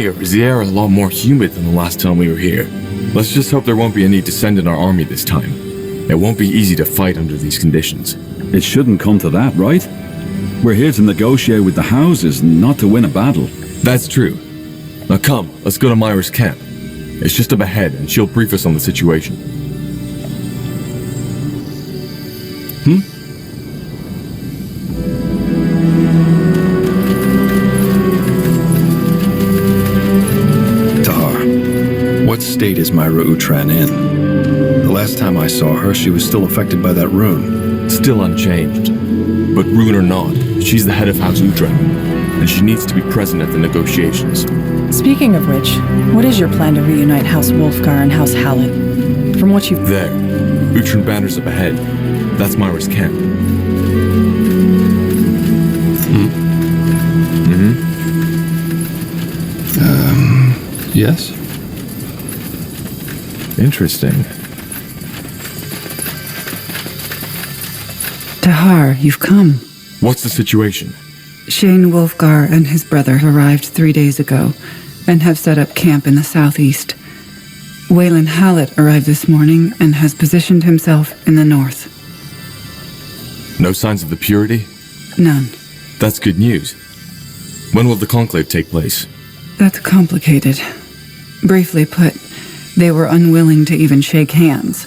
Is the air a lot more humid than the last time we were here? Let's just hope there won't be any dissent in our army this time. It won't be easy to fight under these conditions. It shouldn't come to that, right? We're here to negotiate with the houses, not to win a battle. That's true. Now come, let's go to Myra's camp. It's just up ahead, and she'll brief us on the situation. What state is Myra Utran in? The last time I saw her, she was still affected by that rune. Still unchanged. But rune or not, she's the head of House Utran, and she needs to be present at the negotiations. Speaking of which, what is your plan to reunite House Wulfgar and House Hallit? From what you've... There. Utran banners up ahead. That's Myra's camp. Yes? Interesting. Tahar, you've come. What's the situation? Shane Wulfgar and his brother arrived 3 days ago and have set up camp in the southeast. Waylon Hallit arrived this morning and has positioned himself in the north. No signs of the purity? None. That's good news. When will the conclave take place? That's complicated. Briefly put, they were unwilling to even shake hands.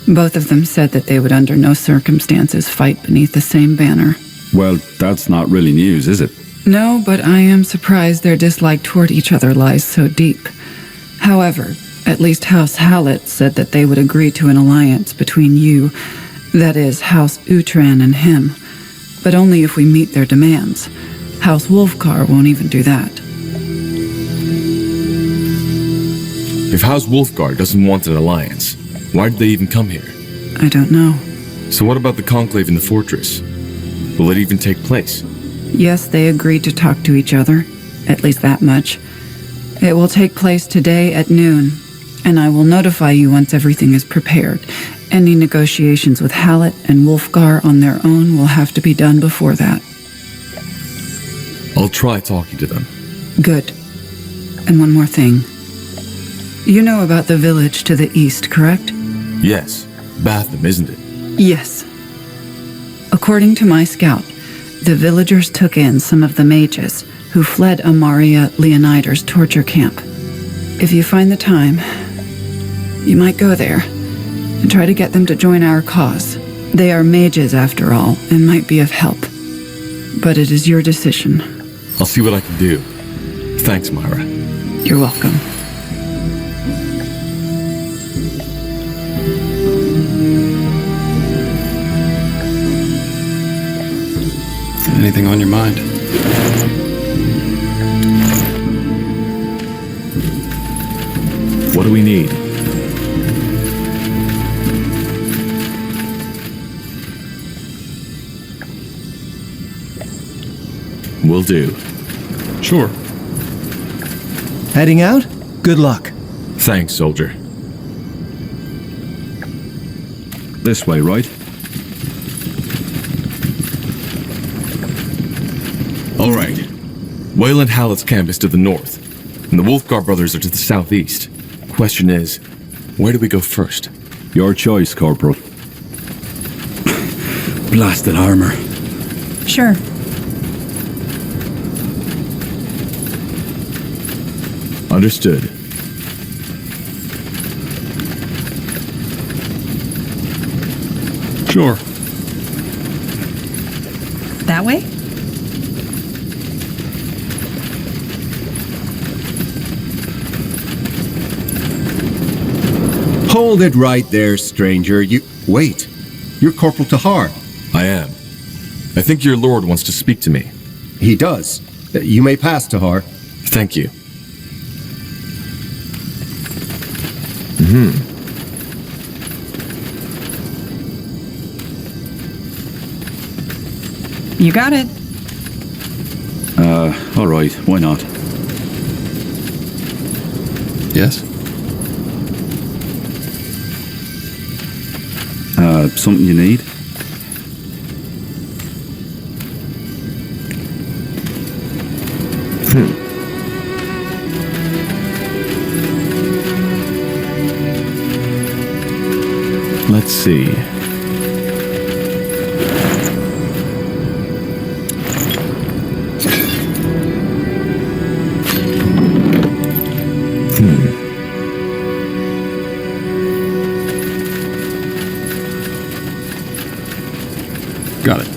Both of them said that they would under no circumstances fight beneath the same banner. Well, that's not really news, is it? No, but I am surprised their dislike toward each other lies so deep. However, at least House Hallit said that they would agree to an alliance between you, that is, House Utran and him, but only if we meet their demands. House Wulfgar won't even do that. If House Wulfgar doesn't want an alliance, why did they even come here? I don't know. So what about the conclave in the fortress? Will it even take place? Yes, they agreed to talk to each other, at least that much. It will take place today at noon, and I will notify you once everything is prepared. Any negotiations with Hallit and Wulfgar on their own will have to be done before that. I'll try talking to them. Good. And one more thing. You know about the village to the east, correct? Yes. Batham, isn't it? Yes. According to my scout, the villagers took in some of the mages who fled Amaria Leonider's torture camp. If you find the time, you might go there and try to get them to join our cause. They are mages, after all, and might be of help. But it is your decision. I'll see what I can do. Thanks, Myra. You're welcome. Anything on your mind? What do we need? Will do. Sure. Heading out? Good luck. Thanks, soldier. This way, right? All right. Waylon Hallit's camp is to the north, and the Wulfgar brothers are to the southeast. Question is, where do we go first? Your choice, Corporal. Blasted armor. Sure. Understood. Sure. That way? Hold it right there, stranger. Wait. You're Corporal Tahar. I am. I think your lord wants to speak to me. He does. You may pass, Tahar. Thank you. You got it. All right, why not? Yes? Something you need? Let's see. Got it.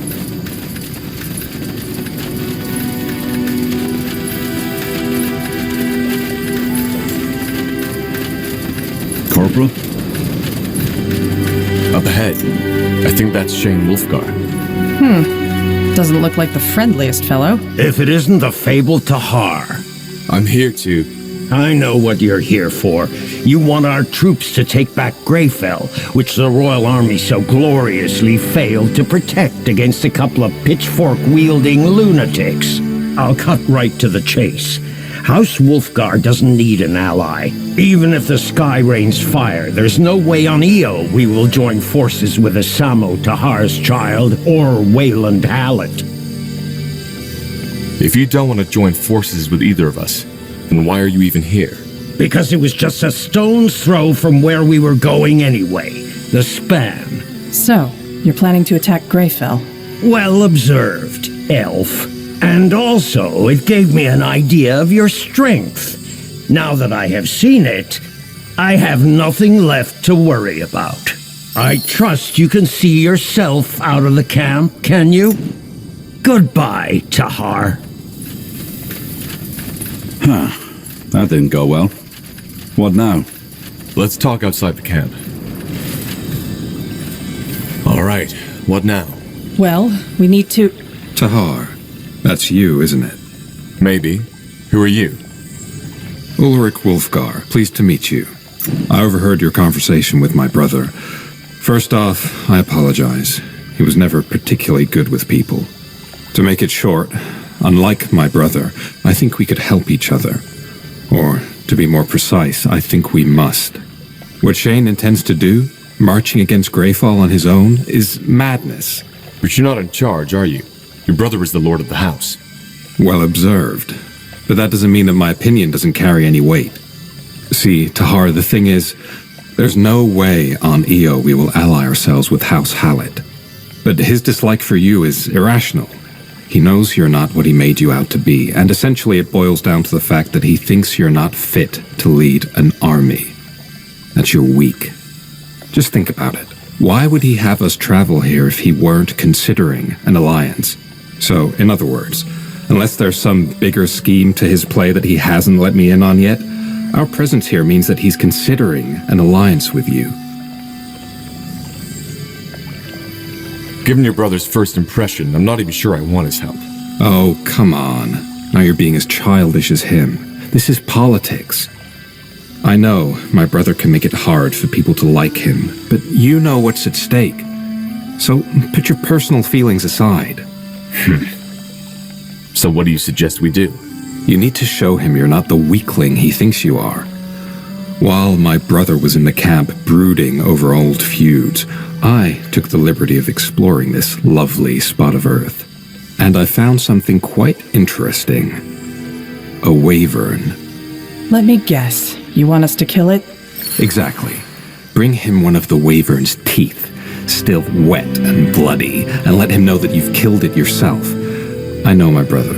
Corporal? Up ahead. I think that's Shane Wulfgar. Doesn't look like the friendliest fellow. If it isn't the fabled Tahar. I'm here to... I know what you're here for. You want our troops to take back Greyfell, which the Royal Army so gloriously failed to protect against a couple of pitchfork-wielding lunatics. I'll cut right to the chase. House Wulfgar doesn't need an ally. Even if the sky rains fire, there's no way on Io we will join forces with Asamo Tahar's child or Wayland Hallit. If you don't want to join forces with either of us, then why are you even here? Because it was just a stone's throw from where we were going anyway. The span. So, you're planning to attack Greyfell? Well observed, elf. And also, it gave me an idea of your strength. Now that I have seen it, I have nothing left to worry about. I trust you can see yourself out of the camp, can you? Goodbye, Tahar. That didn't go well. What now? Let's talk outside the camp. All right, what now? Well, we need to... Tahar. That's you, isn't it? Maybe. Who are you? Ulrich Wulfgar. Pleased to meet you. I overheard your conversation with my brother. First off, I apologize. He was never particularly good with people. To make it short, unlike my brother, I think we could help each other. Or, to be more precise, I think we must. What Shane intends to do, marching against Greyfall on his own, is madness. But you're not in charge, are you? Your brother is the lord of the house. Well observed. But that doesn't mean that my opinion doesn't carry any weight. See, Tahar, the thing is, there's no way on Io we will ally ourselves with House Hallit. But his dislike for you is irrational. He knows you're not what he made you out to be, and essentially it boils down to the fact that he thinks you're not fit to lead an army. That you're weak. Just think about it. Why would he have us travel here if he weren't considering an alliance? So, in other words, unless there's some bigger scheme to his play that he hasn't let me in on yet, our presence here means that he's considering an alliance with you. Given your brother's first impression, I'm not even sure I want his help. Oh, come on. Now you're being as childish as him. This is politics. I know my brother can make it hard for people to like him, but you know what's at stake. So put your personal feelings aside. So what do you suggest we do? You need to show him you're not the weakling he thinks you are. While my brother was in the camp brooding over old feuds, I took the liberty of exploring this lovely spot of earth. And I found something quite interesting. A wyvern. Let me guess. You want us to kill it? Exactly. Bring him one of the wyvern's teeth, still wet and bloody, and let him know that you've killed it yourself. I know my brother.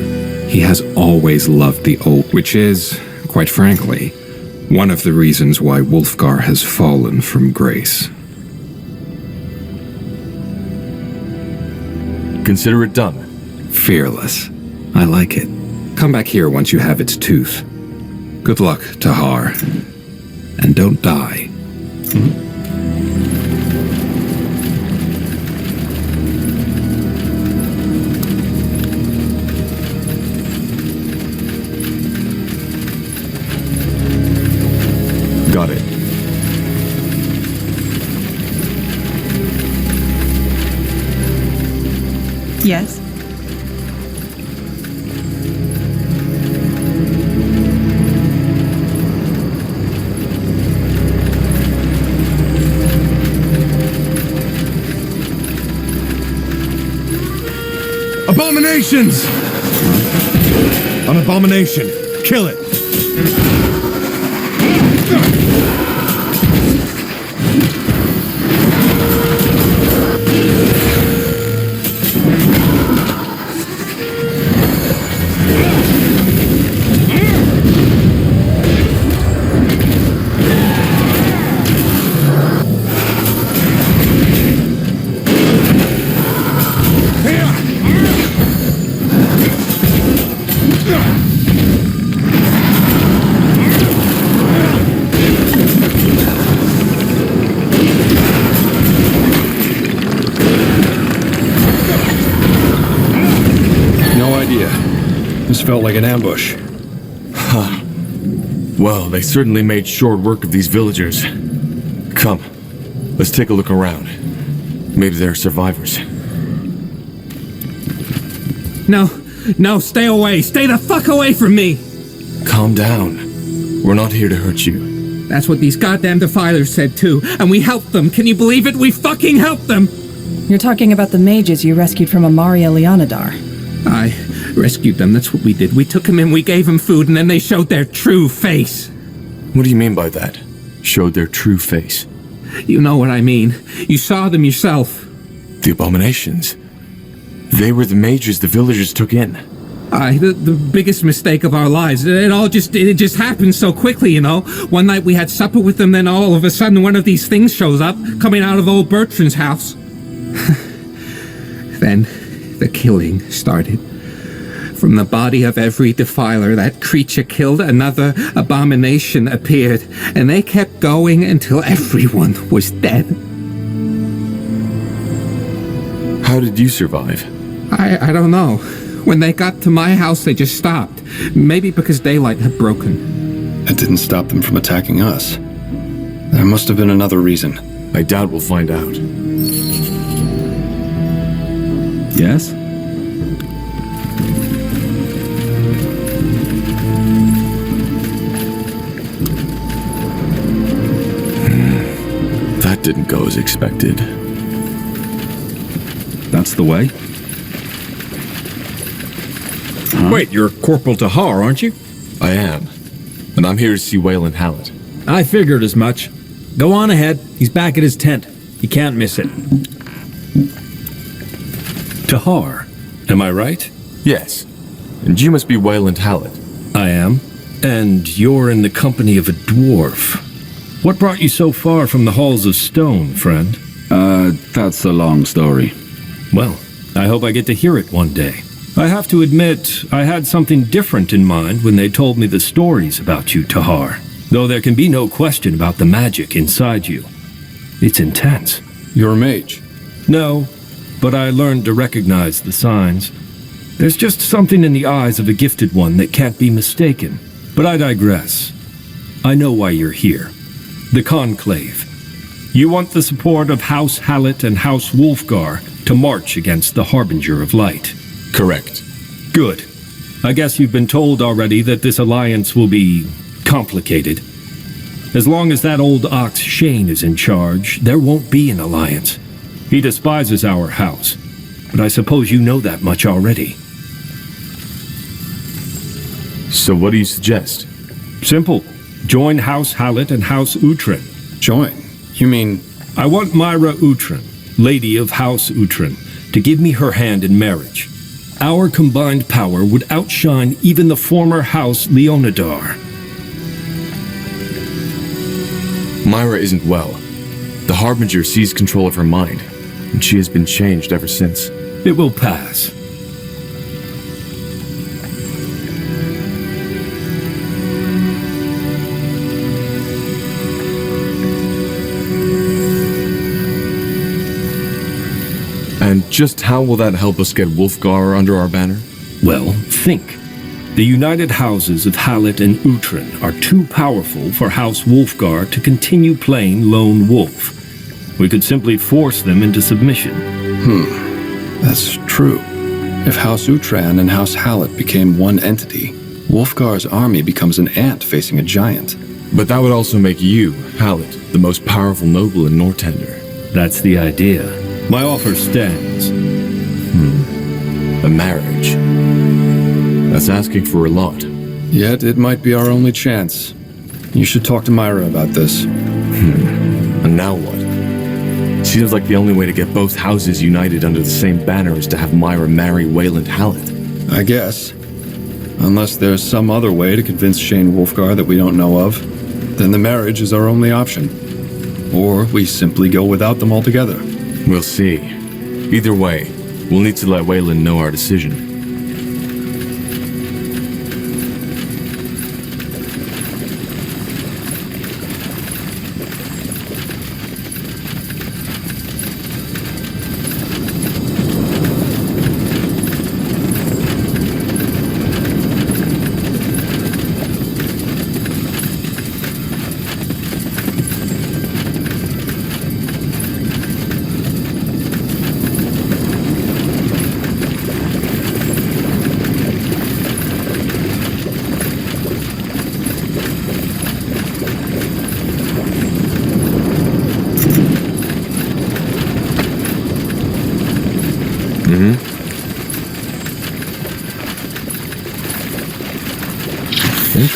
He has always loved the old, which is, quite frankly, one of the reasons why Wulfgar has fallen from grace. Consider it done. Fearless. I like it. Come back here once you have its tooth. Good luck, Tahar. And don't die. Got it. Yes? Abominations! An abomination. Kill it. felt like an ambush. Well, they certainly made short work of these villagers. Come, let's take a look around. Maybe they're survivors. No, stay away. Stay the fuck away from me. Calm down. We're not here to hurt you. That's what these goddamn defilers said too, and we helped them. Can you believe it? We fucking helped them. You're talking about the mages you rescued from Amaria Leonidar. I rescued them, that's what we did. We took them in, we gave them food, and then they showed their true face. What do you mean by that? Showed their true face? You know what I mean. You saw them yourself. The abominations. They were the mages the villagers took in. The biggest mistake of our lives. It just happened so quickly, you know. One night we had supper with them, then all of a sudden one of these things shows up, coming out of old Bertrand's house. Then the killing started. From the body of every defiler that creature killed, another abomination appeared, and they kept going until everyone was dead. How did you survive? I don't know. When they got to my house, they just stopped. Maybe because daylight had broken. It didn't stop them from attacking us. There must have been another reason. I doubt we'll find out. Yes? That didn't go as expected. That's the way? Wait, you're Corporal Tahar, aren't you? I am. And I'm here to see Wayland Hallit. I figured as much. Go on ahead. He's back at his tent. You can't miss it. Tahar, am I right? Yes. And you must be Wayland Hallit. I am. And you're in the company of a dwarf. What brought you so far from the halls of stone, friend? That's a long story. Well, I hope I get to hear it one day. I have to admit, I had something different in mind when they told me the stories about you, Tahar. Though there can be no question about the magic inside you. It's intense. You're a mage. No, but I learned to recognize the signs. There's just something in the eyes of a gifted one that can't be mistaken. But I digress. I know why you're here. The Conclave. You want the support of House Hallit and House Wulfgar to march against the Harbinger of Light. Correct. Good. I guess you've been told already that this alliance will be complicated. As long as that old ox Shane is in charge, there won't be an alliance. He despises our house, but I suppose you know that much already. So what do you suggest? Simple. Join House Hallit and House Uhtred. Join? You mean... I want Myra Uhtred, Lady of House Uhtred, to give me her hand in marriage. Our combined power would outshine even the former House Leonidar. Myra isn't well. The Harbinger seized control of her mind, and she has been changed ever since. It will pass. And just how will that help us get Wulfgar under our banner? Well, think. The united houses of Hallit and Uhtred are too powerful for House Wulfgar to continue playing lone wolf. We could simply force them into submission. That's true. If House Uhtred and House Hallit became one entity, Wulfgar's army becomes an ant facing a giant. But that would also make you, Hallit, the most powerful noble in Nortender. That's the idea. My offer stands. A marriage. That's asking for a lot. Yet it might be our only chance. You should talk to Myra about this. And now what? Seems like the only way to get both houses united under the same banner is to have Myra marry Wayland Hallit. I guess. Unless there's some other way to convince Shane Wulfgar that we don't know of, then the marriage is our only option. Or we simply go without them altogether. We'll see. Either way, we'll need to let Wayland know our decision.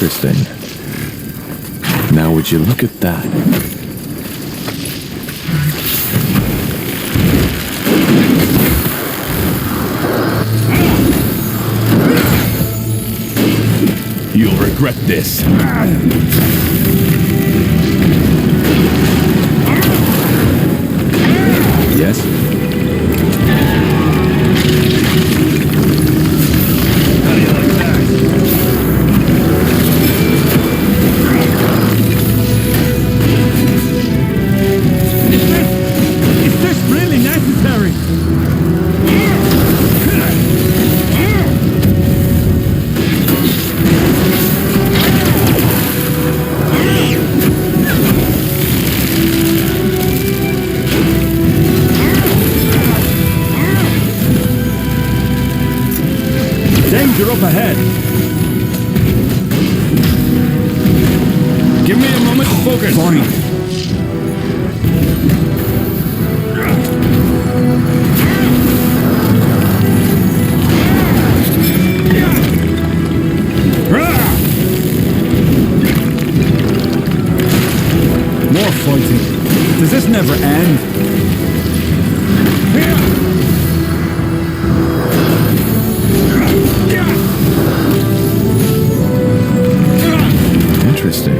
Interesting. Now would you look at that? You'll regret this. Yes? Is this really necessary? Danger up ahead. Give me a moment to focus. Fine. More fighting. Does this never end? Interesting.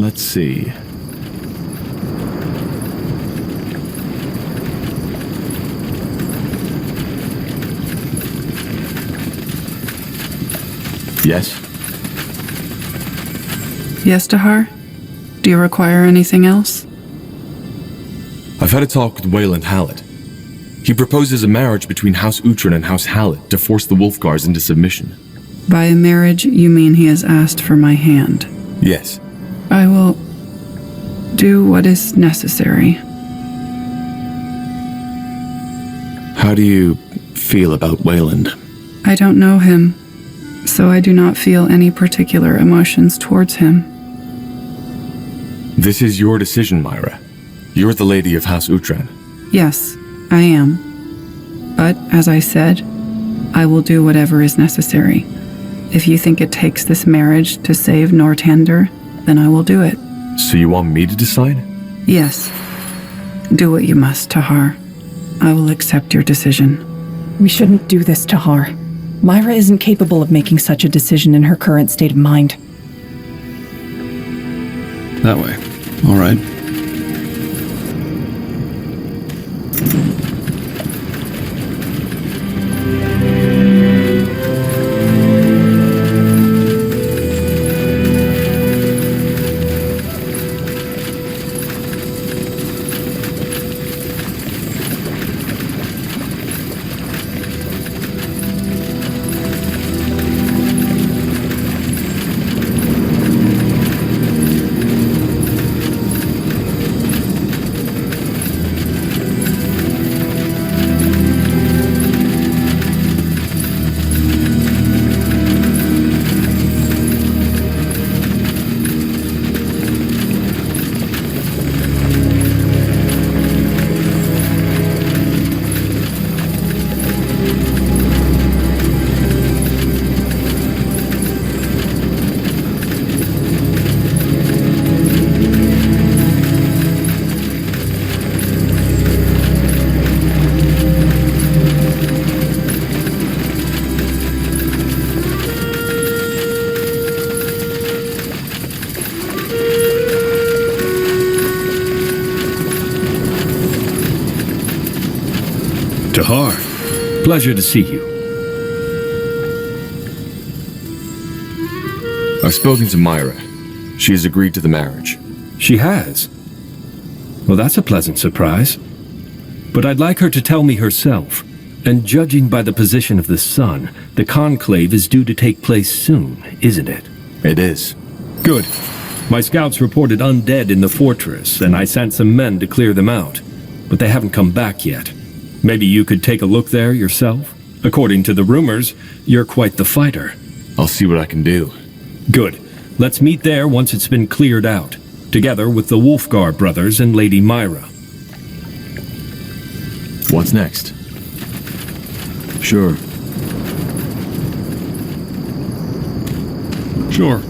Let's see. Yes? Yes, Tahar? Do you require anything else? I've had a talk with Wayland Hallit. He proposes a marriage between House Uhtred and House Hallit to force the Wulfgars into submission. By a marriage, you mean he has asked for my hand. Yes. I will do what is necessary. How do you feel about Wayland? I don't know him, so I do not feel any particular emotions towards him. This is your decision, Myra. You're the lady of House Uhtred. Yes, I am. But, as I said, I will do whatever is necessary. If you think it takes this marriage to save Northander, then I will do it. So you want me to decide? Yes. Do what you must, Tahar. I will accept your decision. We shouldn't do this, Tahar. Myra isn't capable of making such a decision in her current state of mind. That way. All right. Tahar, pleasure to see you. I've spoken to Myra. She has agreed to the marriage. She has? Well, that's a pleasant surprise. But I'd like her to tell me herself. And judging by the position of the sun, the conclave is due to take place soon, isn't it? It is. Good. My scouts reported undead in the fortress, and I sent some men to clear them out. But they haven't come back yet. Maybe you could take a look there yourself? According to the rumors, you're quite the fighter. I'll see what I can do. Good. Let's meet there once it's been cleared out, together with the Wulfgar brothers and Lady Myra. What's next? Sure. Sure.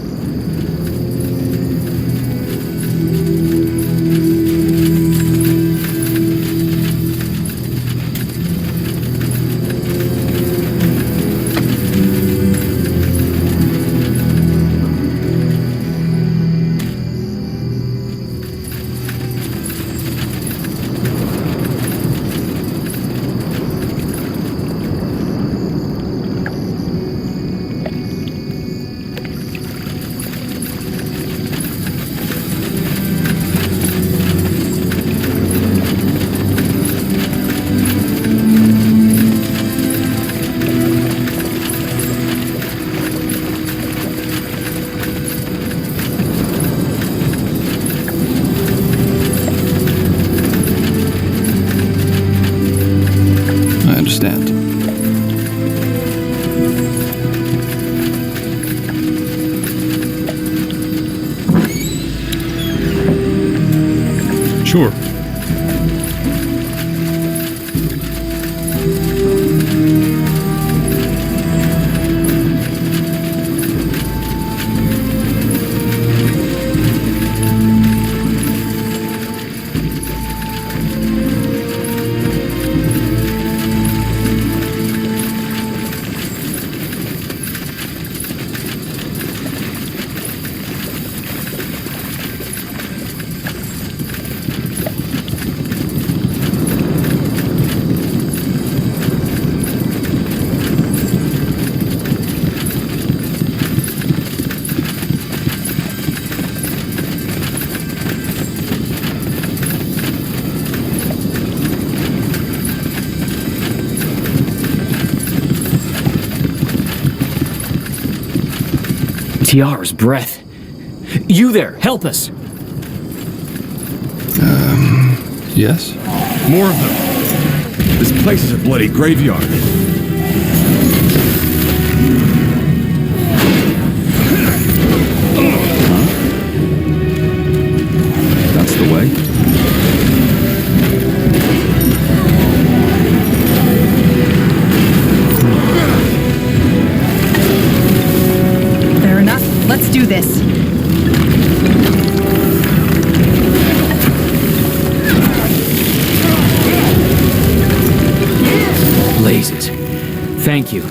I understand. Sure. Tiara's breath. You there, help us! Yes? More of them! This place is a bloody graveyard. That's the way. Fair enough. Let's do this. Blazes. Thank you.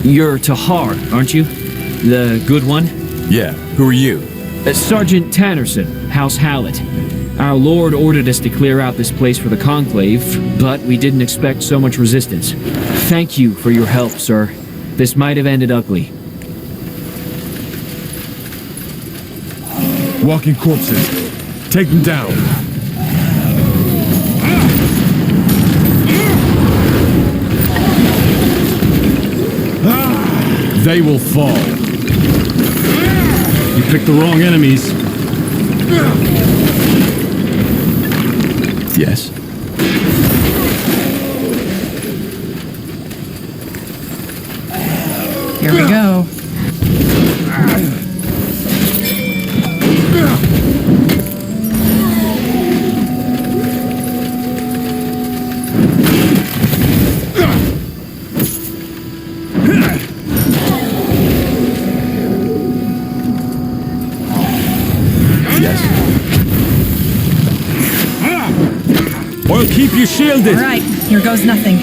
You're Tahar, aren't you? The good one? Yeah, who are you? Sergeant Tannerson, House Hallit. Our lord ordered us to clear out this place for the Conclave, but we didn't expect so much resistance. Thank you for your help, sir. This might have ended ugly. Walking corpses. Take them down. They will fall. You picked the wrong enemies. Yes? Here we go. I'll keep you shielded. All right, here goes nothing.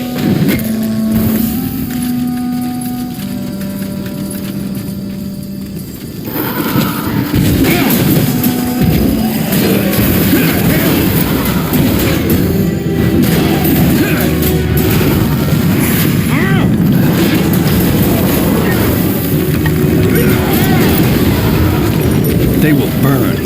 They will burn.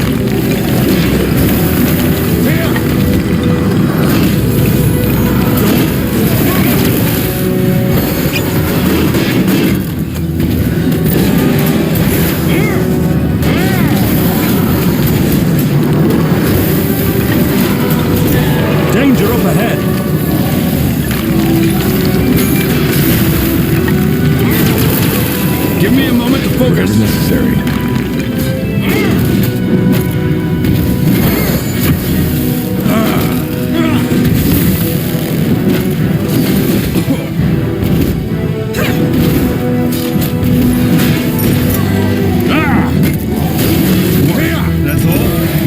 Danger up ahead! Give me a moment to focus. Whatever's necessary.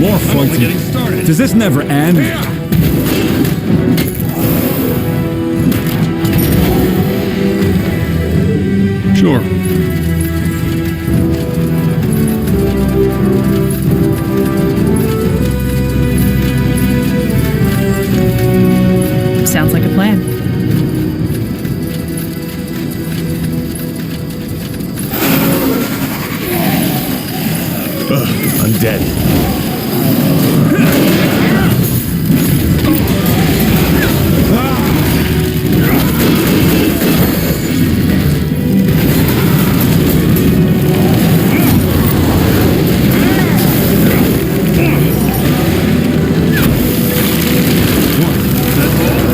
More fighting. Does this never end? Sure. Sounds like a plan. Undead.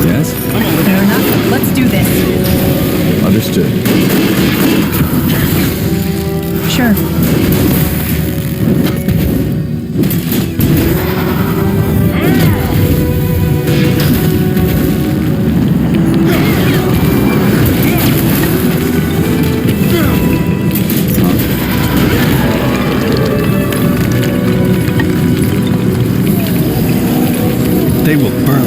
Yes? Fair enough. Let's do this. Understood. Sure. They will burn.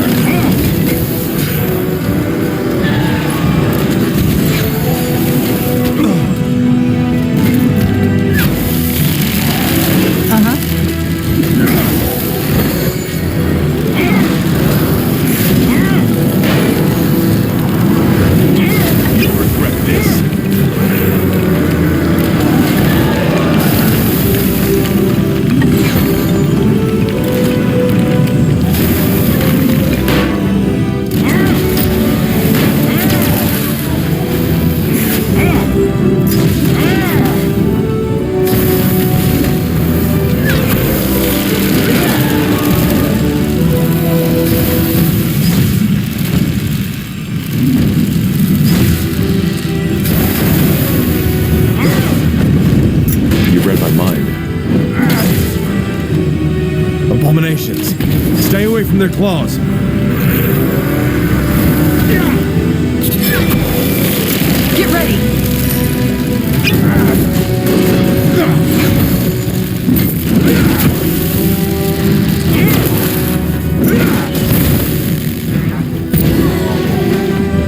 You read my mind. Abominations. Stay away from their claws. Get ready.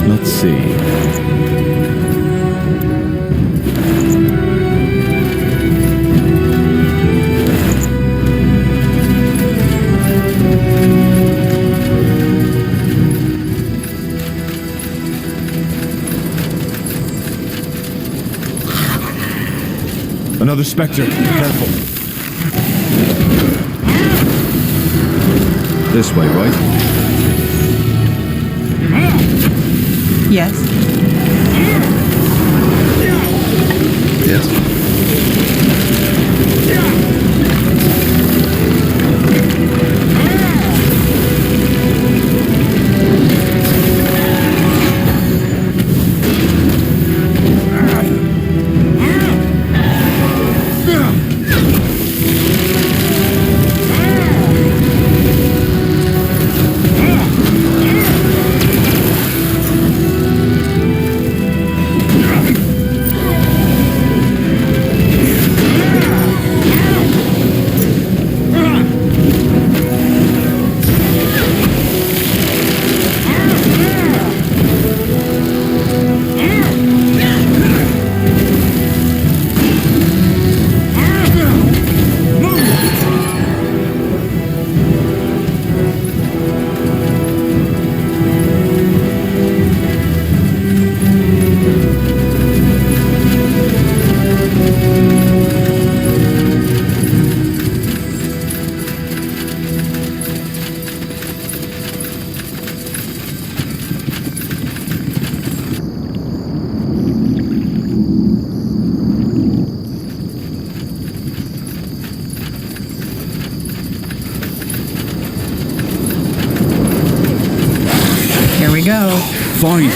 Let's see. Another specter. Careful. This way, right? Yes. Yes. Here we go. Fine.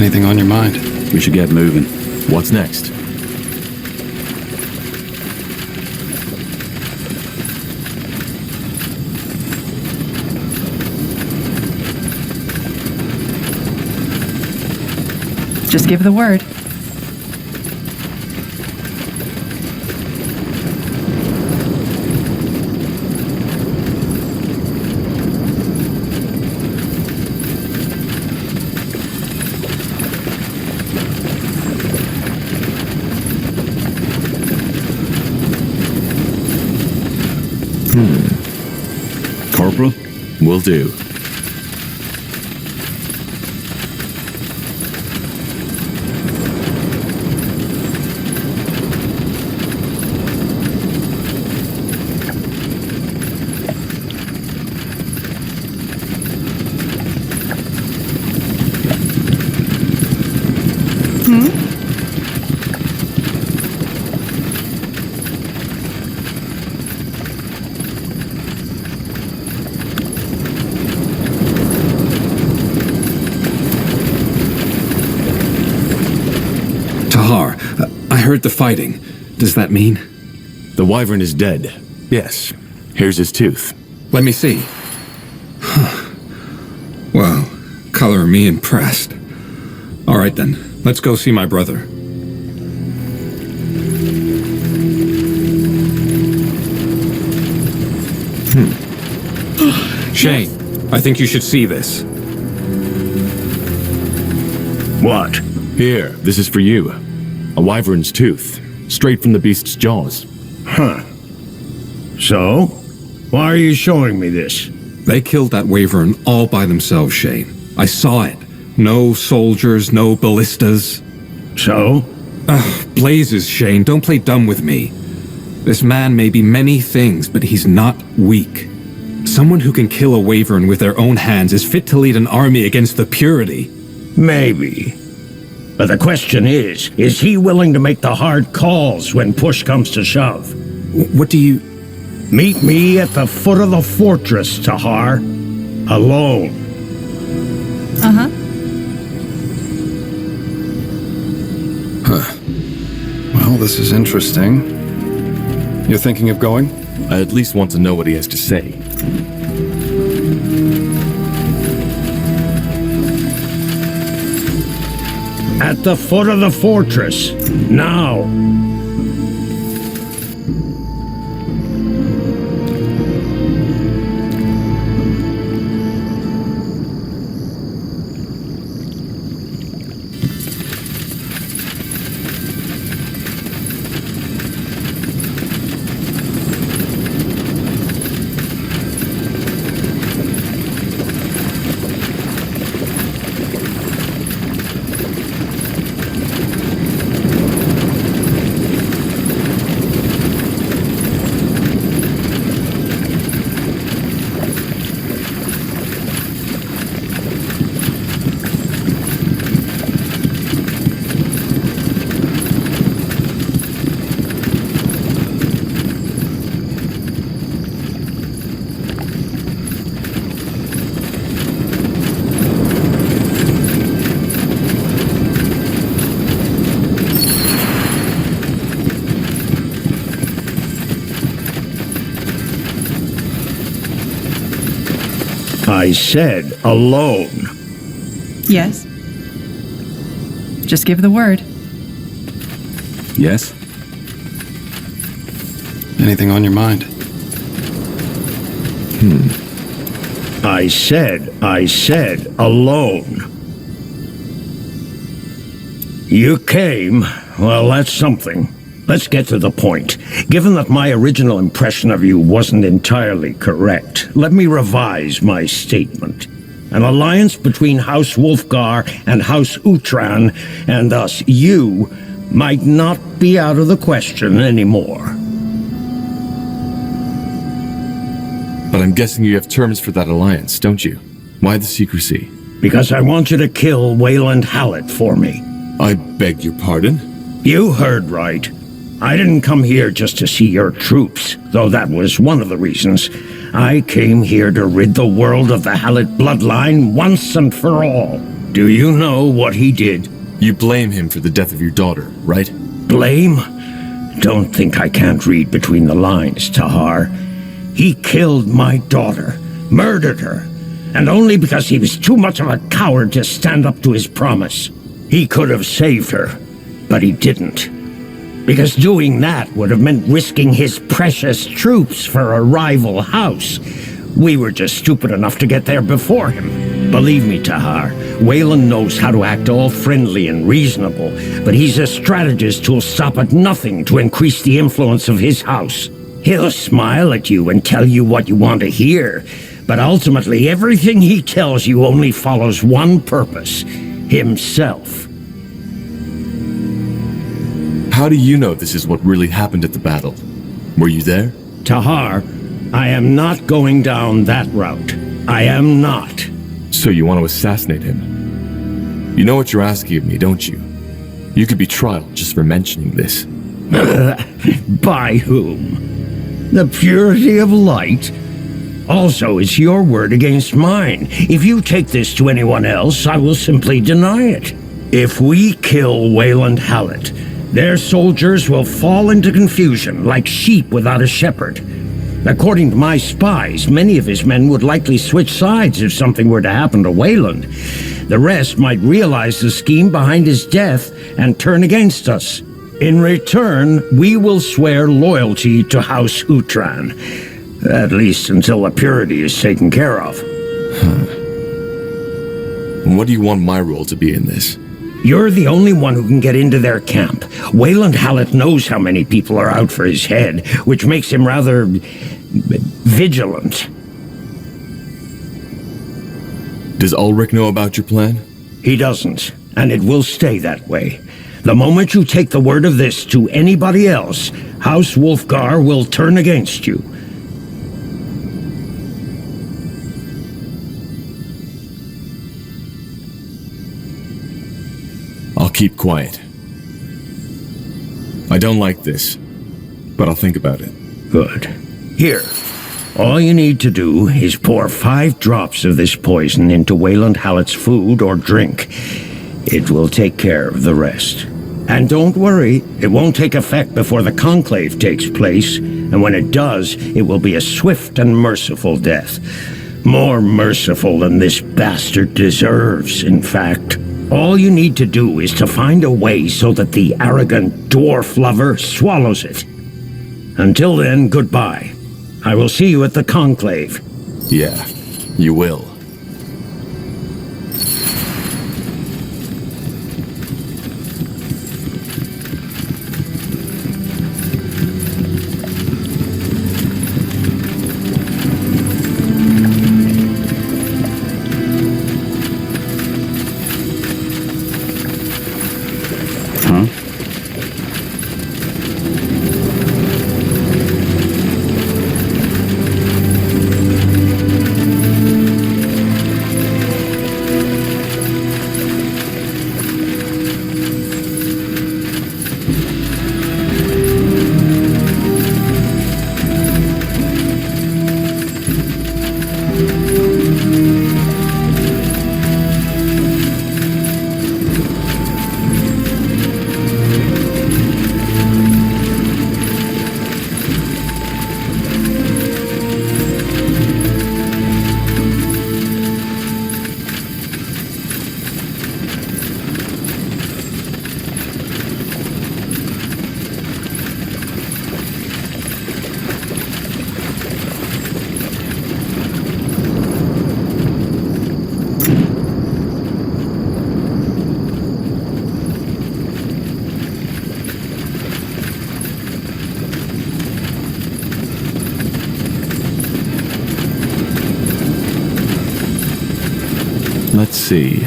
Anything on your mind? We should get moving. What's next? Just give the word. Corporal? Will do. Tahar, I heard the fighting. Does that mean? The wyvern is dead. Yes. Here's his tooth. Let me see. Well, color me impressed. All right then, let's go see my brother. Shane, I think you should see this. What? Here, this is for you. A wyvern's tooth. Straight from the beast's jaws. Huh. So? Why are you showing me this? They killed that wyvern all by themselves, Shane. I saw it. No soldiers, no ballistas. So? Blazes, Shane, don't play dumb with me. This man may be many things, but he's not weak. Someone who can kill a wyvern with their own hands is fit to lead an army against the purity. Maybe. But the question is he willing to make the hard calls when push comes to shove? What do you... Meet me at the foot of the fortress, Tahar. Alone. Uh-huh. Well, this is interesting. You're thinking of going? I at least want to know what he has to say. At the foot of the fortress. Now. I said alone. Yes. Just give the word. Yes? Anything on your mind? I said alone. You came. Well, that's something. Let's get to the point. Given that my original impression of you wasn't entirely correct, let me revise my statement. An alliance between House Wulfgar and House Utran, and thus you, might not be out of the question anymore. But I'm guessing you have terms for that alliance, don't you? Why the secrecy? Because I want you to kill Wayland Hallit for me. I beg your pardon? You heard right. I didn't come here just to see your troops, though that was one of the reasons. I came here to rid the world of the Hallit bloodline once and for all. Do you know what he did? You blame him for the death of your daughter, right? Blame? Don't think I can't read between the lines, Tahar. He killed my daughter, murdered her, and only because he was too much of a coward to stand up to his promise. He could have saved her, but he didn't. Because doing that would have meant risking his precious troops for a rival house. We were just stupid enough to get there before him. Believe me, Tahar, Wayland knows how to act all friendly and reasonable, but he's a strategist who'll stop at nothing to increase the influence of his house. He'll smile at you and tell you what you want to hear, but ultimately everything he tells you only follows one purpose: himself. How do you know this is what really happened at the battle? Were you there? Tahar, I am not going down that route. I am not. So you want to assassinate him? You know what you're asking of me, don't you? You could be trialed just for mentioning this. By whom? The purity of light? Also, it's your word against mine. If you take this to anyone else, I will simply deny it. If we kill Wayland Hallit, their soldiers will fall into confusion like sheep without a shepherd. According to my spies, many of his men would likely switch sides if something were to happen to Wayland. The rest might realize the scheme behind his death and turn against us. In return, we will swear loyalty to House Utran. At least until the purity is taken care of. And what do you want my role to be in this? You're the only one who can get into their camp. Wayland Hallit knows how many people are out for his head, which makes him rather vigilant. Does Ulrich know about your plan? He doesn't, and it will stay that way. The moment you take the word of this to anybody else, House Wulfgar will turn against you. I'll keep quiet. I don't like this, but I'll think about it. Good. Here. All you need to do is pour 5 drops of this poison into Wayland Hallit's food or drink. It will take care of the rest. And don't worry, it won't take effect before the conclave takes place, and when it does, it will be a swift and merciful death. More merciful than this bastard deserves, in fact. All you need to do is to find a way so that the arrogant dwarf lover swallows it. Until then, goodbye. I will see you at the conclave. Yeah, you will. Let's see.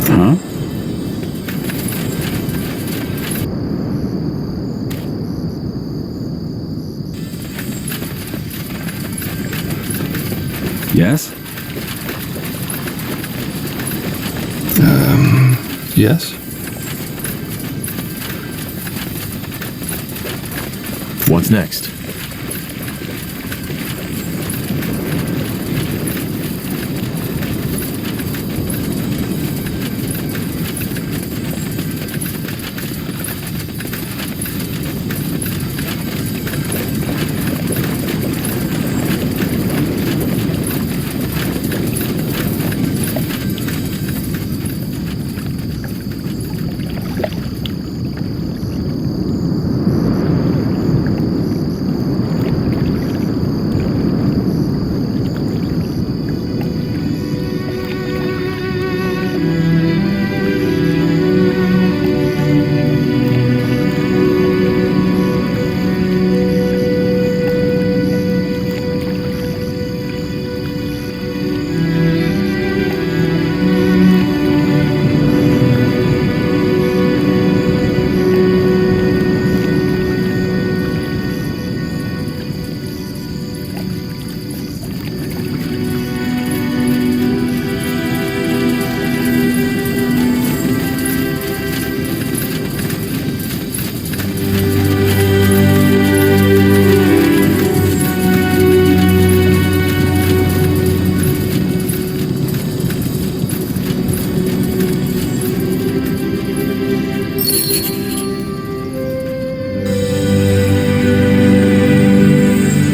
Huh? Yes? Yes? What's next?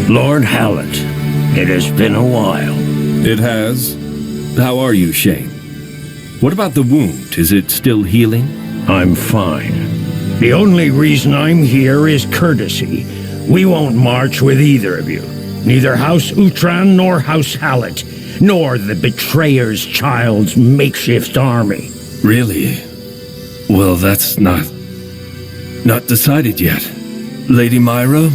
Lord Hallit, it has been a while. It has. How are you, Shane? What about the wound? Is it still healing? I'm fine. The only reason I'm here is courtesy. We won't march with either of you. Neither House Utran nor House Hallit, nor the Betrayer's Child's makeshift army. Really? Well, that's not decided yet. Lady Myra,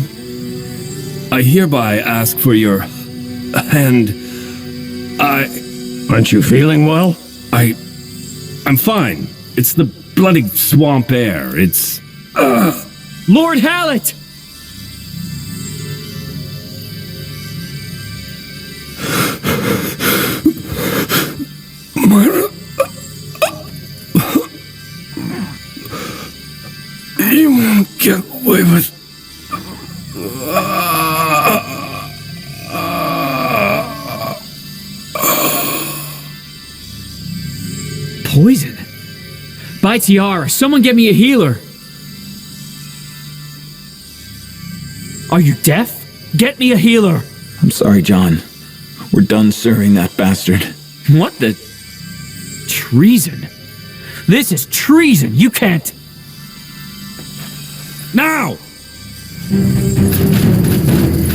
I hereby ask for your hand. Aren't you feeling well? I'm fine. It's the bloody swamp air. It's... Lord Hallit! Myra... You won't get away with... Poison? By Tiara, someone get me a healer! Are you deaf? Get me a healer! I'm sorry, John. We're done serving that bastard. What the... Treason? This is treason! You can't... Now!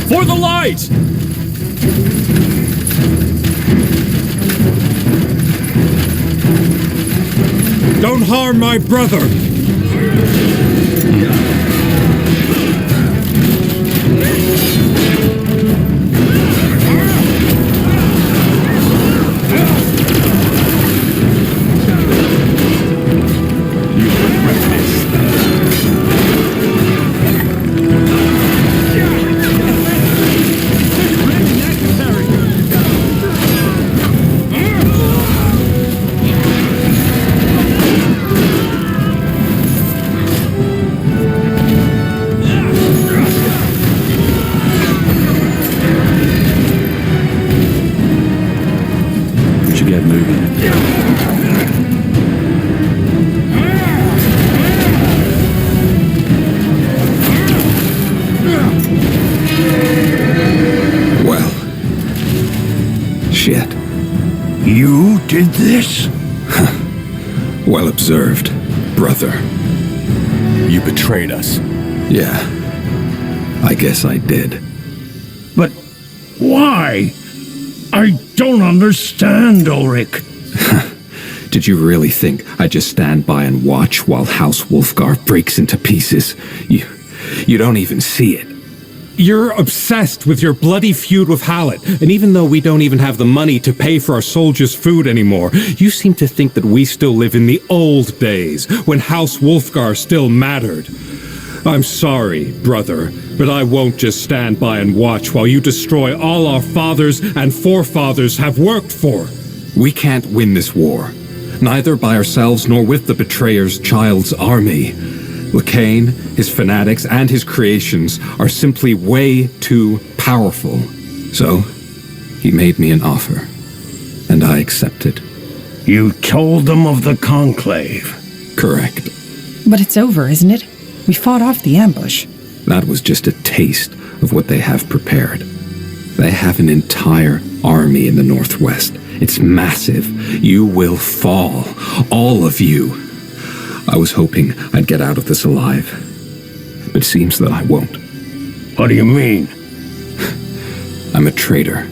For the light! Don't harm my brother! You did this? Well observed, brother. You betrayed us. Yeah, I guess I did. But why? I don't understand, Ulrich. Did you really think I'd just stand by and watch while House Wulfgar breaks into pieces? You don't even see it. You're obsessed with your bloody feud with Hallit, and even though we don't even have the money to pay for our soldiers' food anymore, you seem to think that we still live in the old days, when House Wulfgar still mattered. I'm sorry, brother, but I won't just stand by and watch while you destroy all our fathers and forefathers have worked for. We can't win this war, neither by ourselves nor with the Betrayer's Child's army. Lacane, his fanatics, and his creations are simply way too powerful. So, he made me an offer, and I accepted. You told them of the Conclave? Correct. But it's over, isn't it? We fought off the ambush. That was just a taste of what they have prepared. They have an entire army in the Northwest. It's massive. You will fall. All of you. I was hoping I'd get out of this alive, but it seems that I won't. What do you mean? I'm a traitor,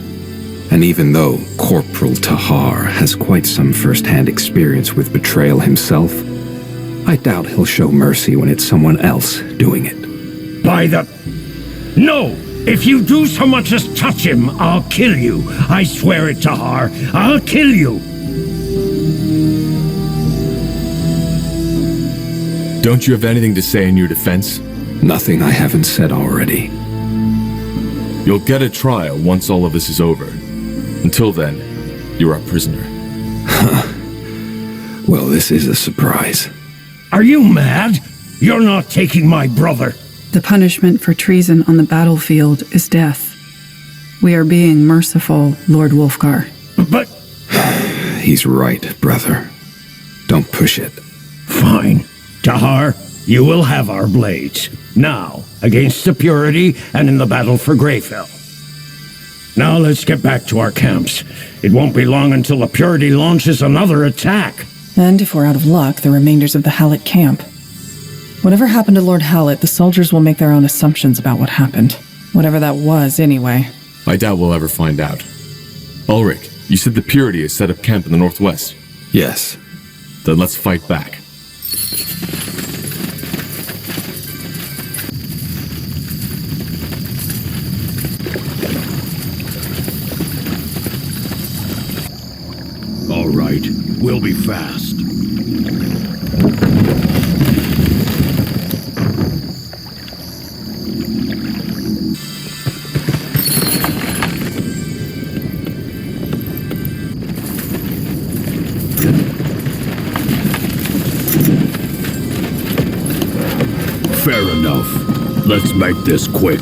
and even though Corporal Tahar has quite some first-hand experience with betrayal himself, I doubt he'll show mercy when it's someone else doing it. By the... No! If you do so much as touch him, I'll kill you. I swear it, Tahar. I'll kill you. Don't you have anything to say in your defense? Nothing I haven't said already. You'll get a trial once all of this is over. Until then, you're our prisoner. Well, this is a surprise. Are you mad? You're not taking my brother. The punishment for treason on the battlefield is death. We are being merciful, Lord Wulfgar. But... He's right, brother. Don't push it. Fine. Tahar, you will have our blades. Now, against the Purity and in the battle for Greyfell. Now let's get back to our camps. It won't be long until the Purity launches another attack. And if we're out of luck, the remainders of the Hallit camp. Whatever happened to Lord Hallit, the soldiers will make their own assumptions about what happened. Whatever that was, anyway. I doubt we'll ever find out. Ulrich, you said the Purity has set up camp in the northwest. Yes. Then let's fight back. All right, we'll be fast. Fair enough. Let's make this quick.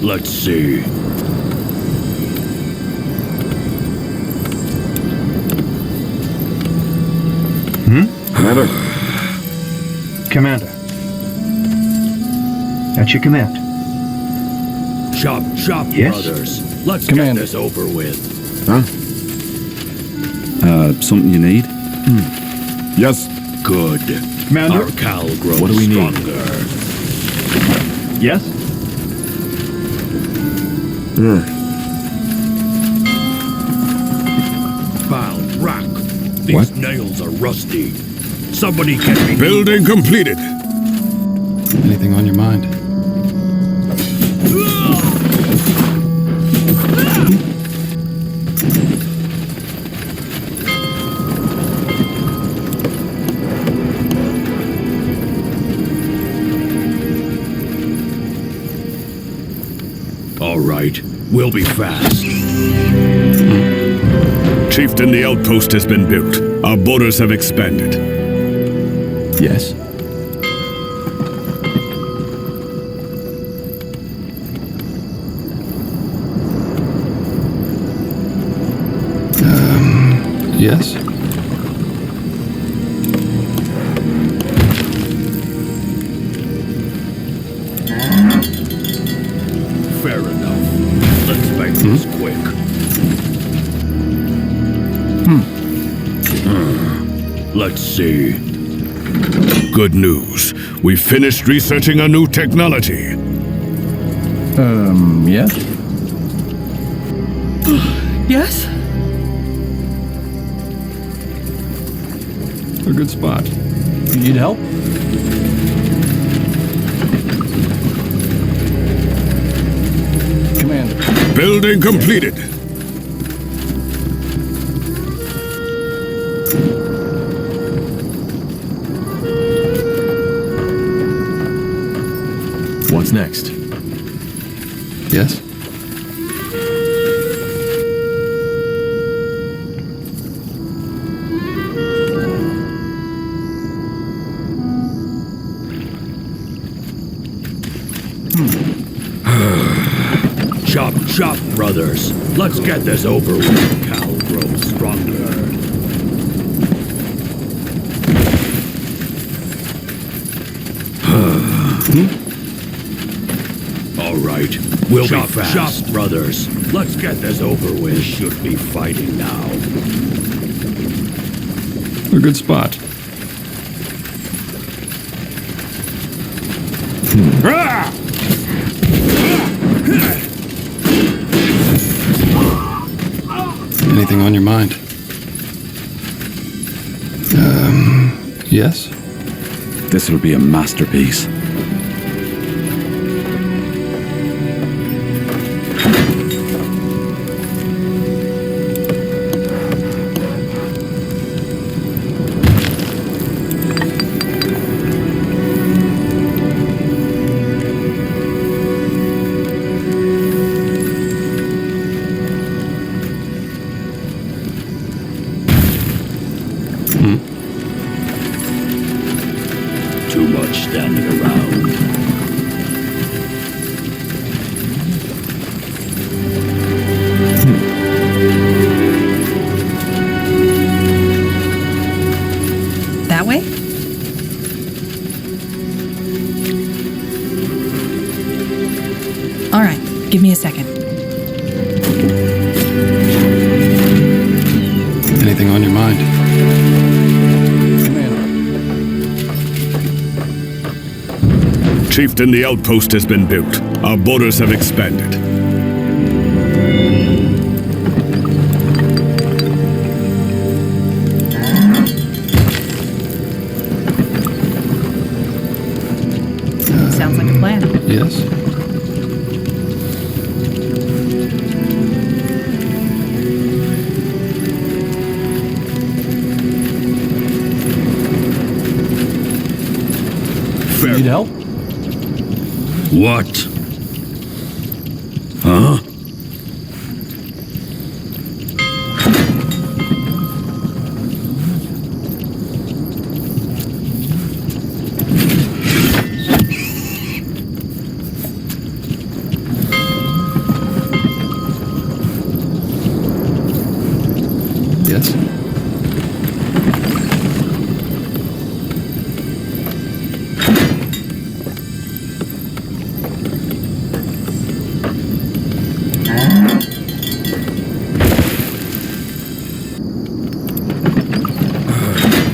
Let's see. Commander? Commander. At your command. Chop, Yes? brothers. Let's Commander. get this over with. Huh? Something you need? Yes. Good. Commander? Our Cal grows What do we need? stronger. Yes? Found rock. These What? nails are rusty. Somebody get me. Building completed. Anything on your mind? All right, we'll be fast. Chieftain, the outpost has been built. Our borders have expanded. Yes. Yes? Fair enough. Let's make this quick. Let's see. Good news. We finished researching a new technology. Yes? Yes? A good spot. You need help? Commander. Building completed. What's next? Yes? Chop, brothers. Let's get this over with. Cal grows stronger. All right, we'll be fast. Chop, brothers. Let's get this over with. We should be fighting now. A good spot. Anything on your mind? Yes? This will be a masterpiece. Too much standing around. That way? Give me a second. Anything on your mind? Chieftain, the outpost has been built. Our borders have expanded. Sounds like a plan. Yes. Need help? What? Huh? Yes.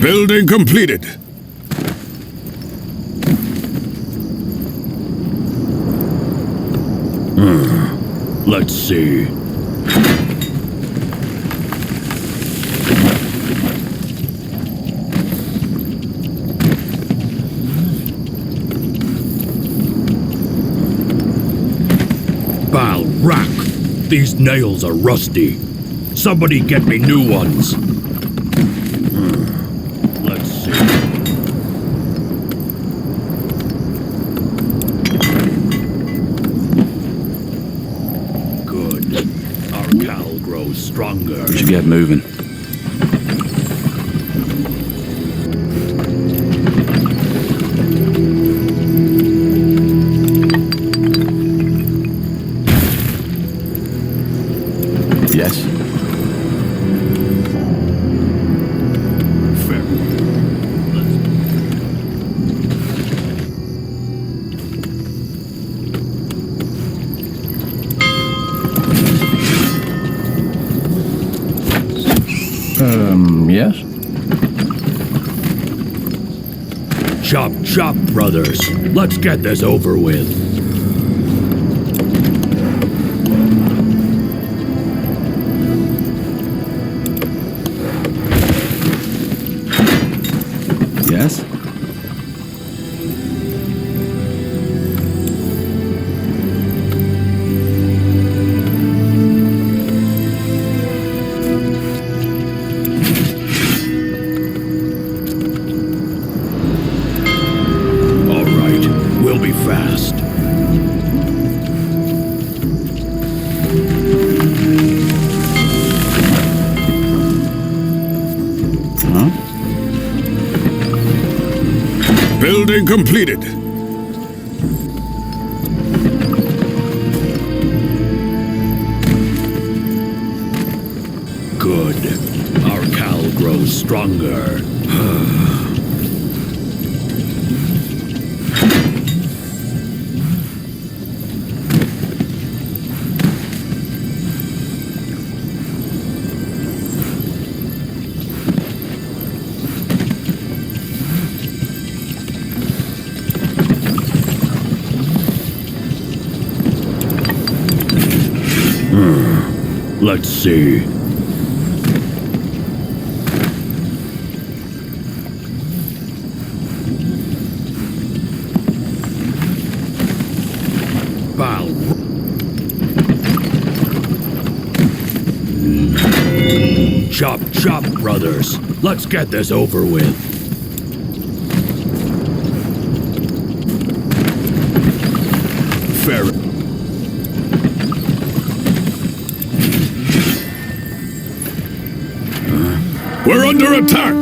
Building completed. Let's see. Balrak, these nails are rusty. Somebody get me new ones. Let's see. Good. Our cowl grows stronger. We should get moving. Yes. Yes? Chop, chop, brothers. Let's get this over with. Yes? All right, we'll be fast. Building completed. Good. Our cowl grows stronger. Let's see. Bow. Chop, chop, brothers. Let's get this over with. Fair. We're under attack!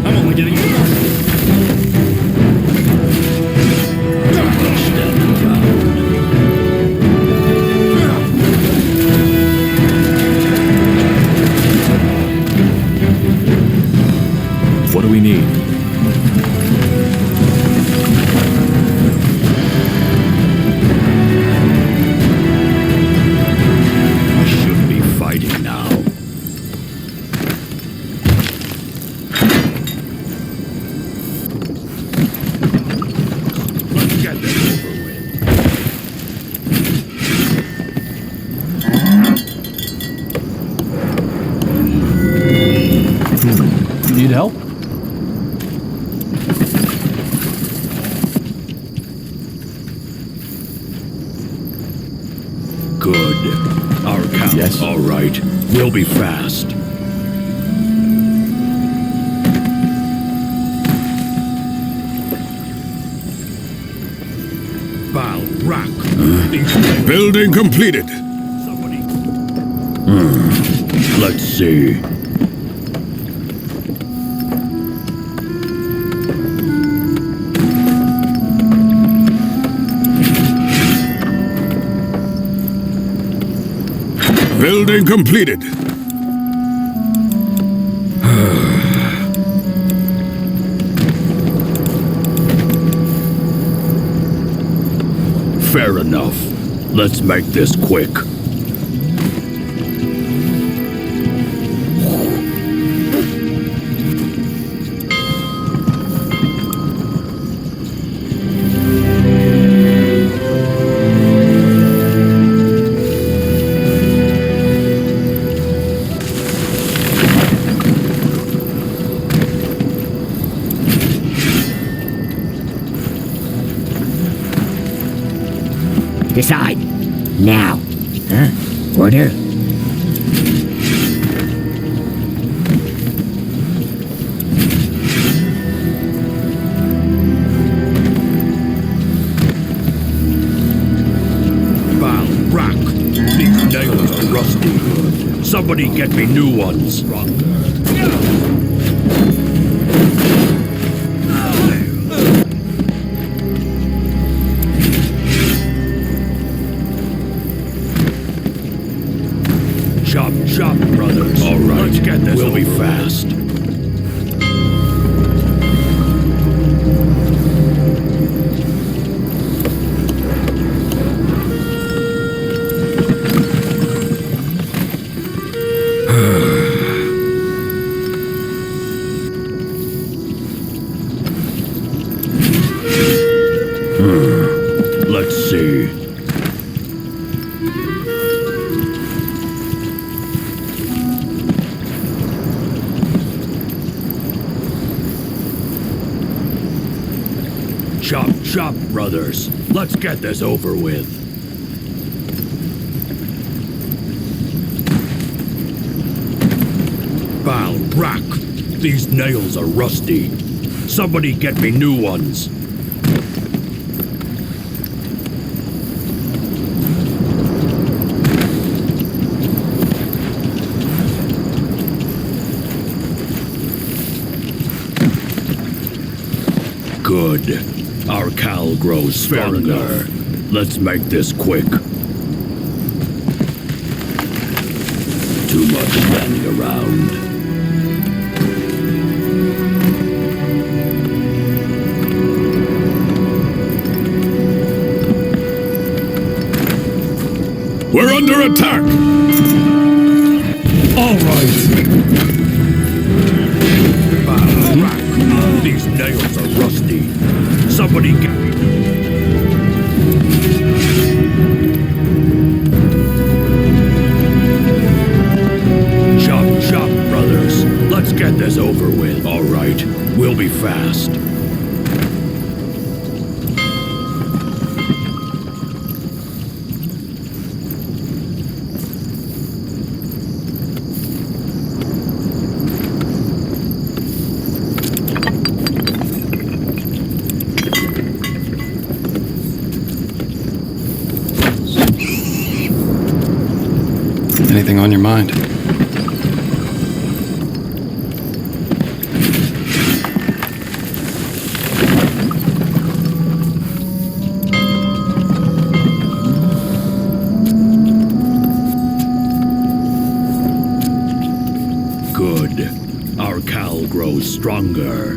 I'm only getting Good. Our count. Yes? All right. We'll be fast. Bow, rock. Building completed. Let's see. Building completed. Fair enough. Let's make this quick. Decide. Now. Huh? Order? Bow, rock. These nails are rusty. Somebody get me new ones. Chop, chop, brothers. All right. Let's get this. We'll be fast. Let's see. Chop, chop, brothers. Let's get this over with. Bow, rock. These nails are rusty. Somebody get me new ones. Good. Our cowl grows stronger. Let's make this quick. Too much standing around. We're under attack! All right. These nails are rusty. Somebody get me. Chop, chop, brothers. Let's get this over with. All right. We'll be fast. Anything on your mind? Good. Our cowl grows stronger.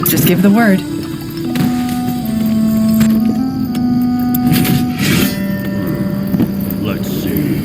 Just give the word. Let's see.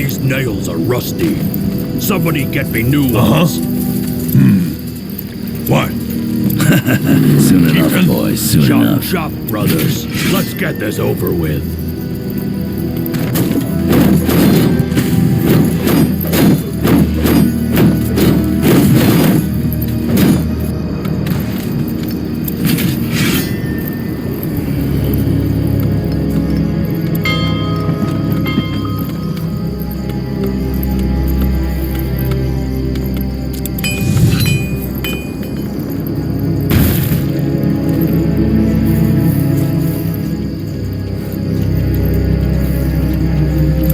These nails are rusty. Somebody get me new ones. What? Soon enough, boys, soon enough. Chop, brothers. Let's get this over with.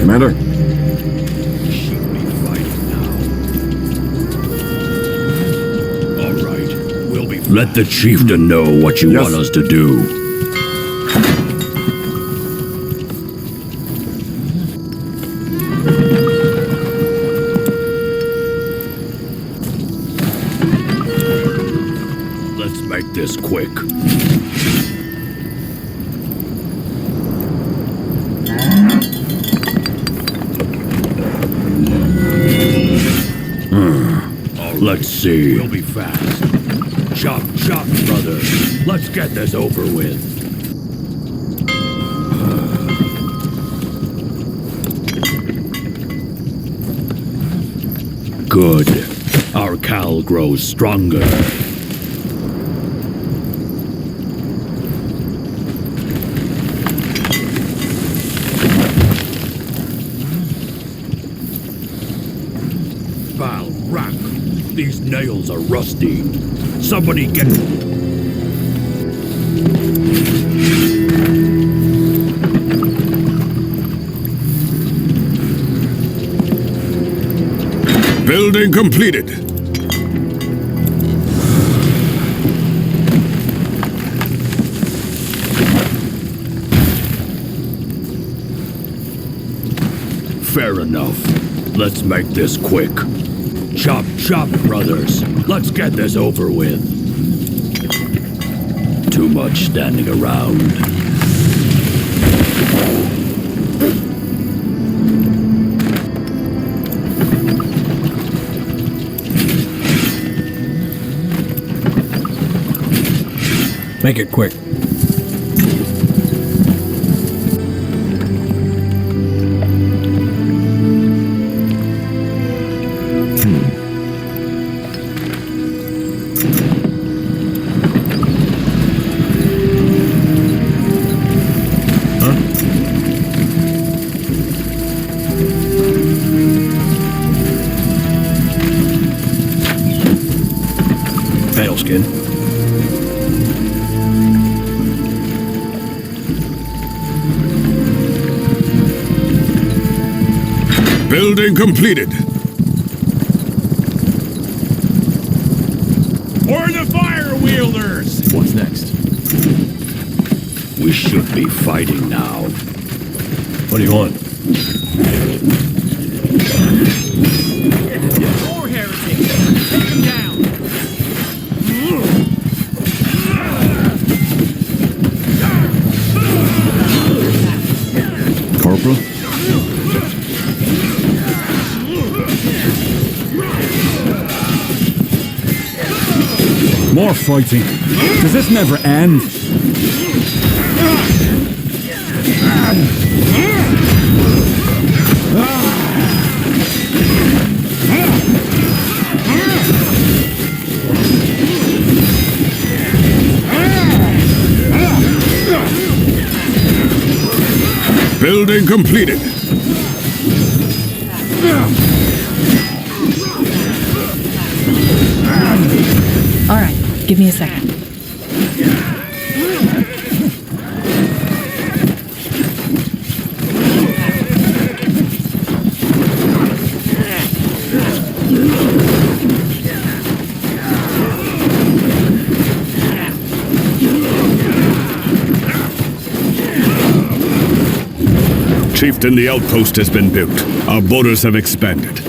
Commander? Let the chieftain know what you want us to do. Let's make this quick. Let's see. We'll be fast. Chop, brothers. Let's get this over with. Good. Our cowl grows stronger. Foul rack. These nails are rusty. Somebody get... Building completed. Fair enough. Let's make this quick. Chop, brothers. Let's get this over with. Too much standing around. Make it quick. Paleskin. Building completed. For the fire wielders! What's next? We should be fighting now. What do you want? More heretics! Take them down! Corporal? More fighting. Does this never end? Building completed. All right, give me a second. Chieftain, the outpost has been built. Our borders have expanded.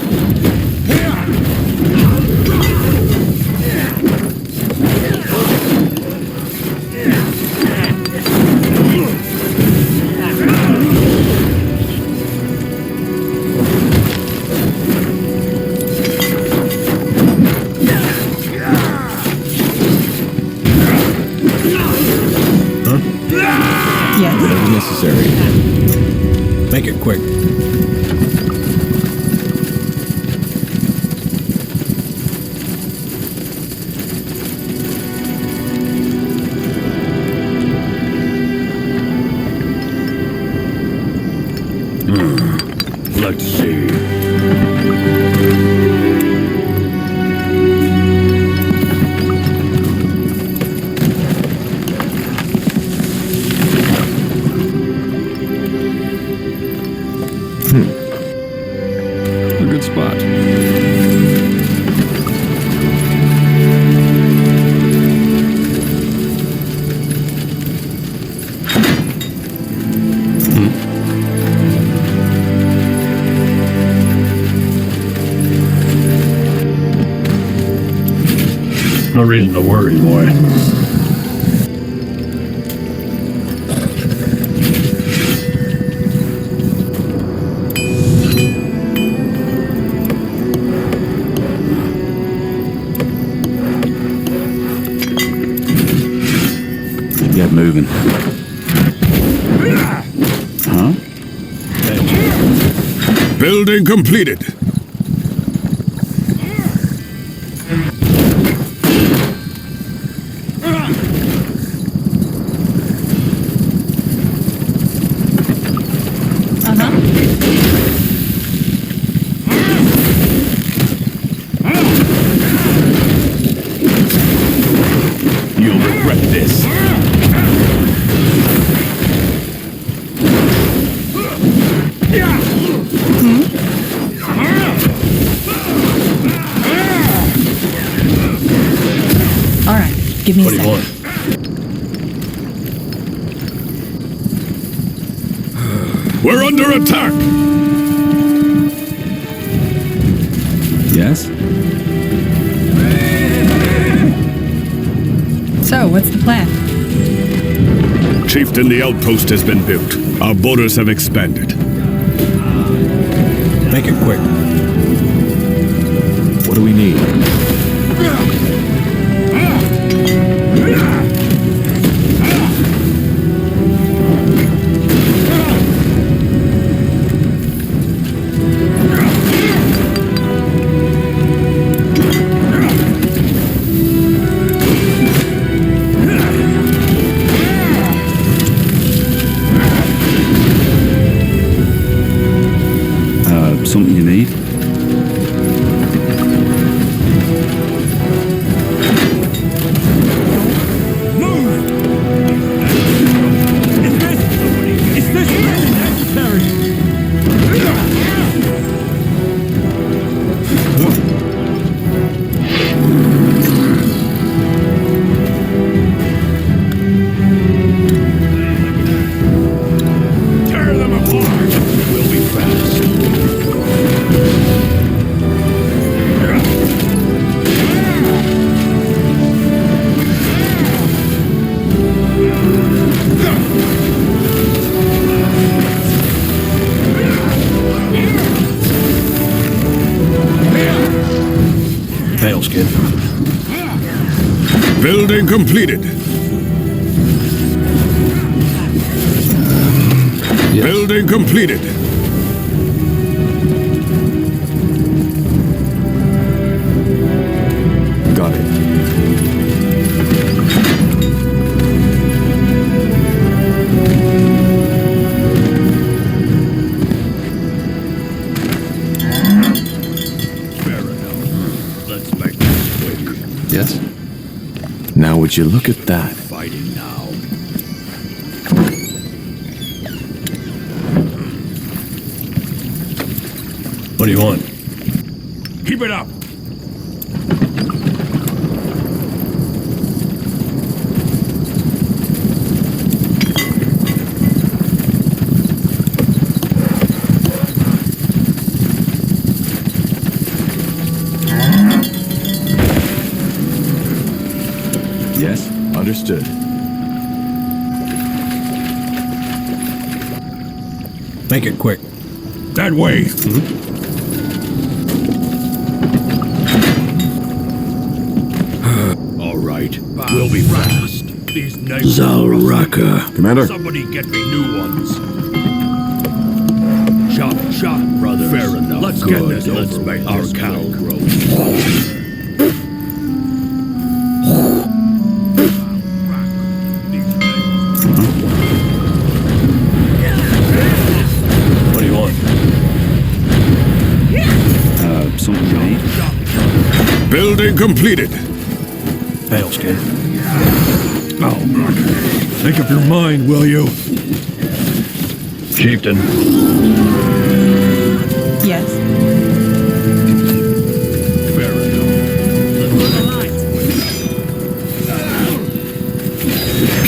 necessary. Make it quick. Let's see. A good spot. No reason to worry, boy. Get moving. Huh? Building completed. You'll regret this. All right, give me a What do you second. want? We're under attack! Yes? So, what's the plan? Chieftain, the outpost has been built. Our borders have expanded. Make it quick. What do we need? Something you need? Tear them apart. We'll be fast. Fails, kid. Building completed. Building completed. Got it. Fair enough. Let's make this quick. Yes? Now would you look at that? Fighting now. What do you want? Keep it up. Yes? Understood. Make it quick. That way. All right. We'll be fast. These names. Zalraka. Commander. Somebody get me new ones. Chop, chop, brother. Fair enough. Let's get this over. Let's make our cow grow. What do you want? Something to eat? Building completed. Paleskin. Oh, make up your mind, will you? Chieftain. Yes. Fair enough.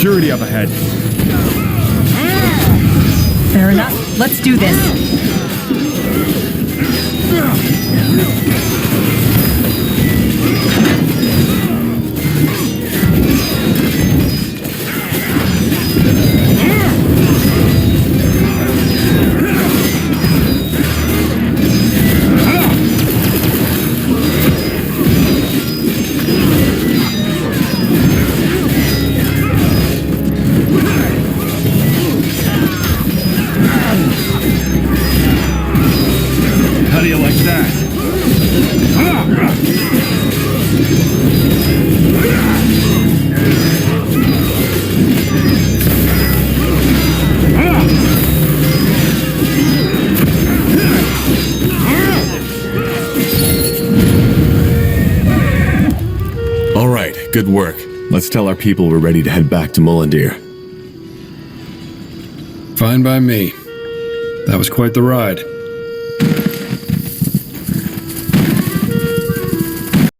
Purity up ahead. Fair enough. Let's do this. How do you like that? All right, good work. Let's tell our people we're ready to head back to Mullendeer. Fine by me. That was quite the ride.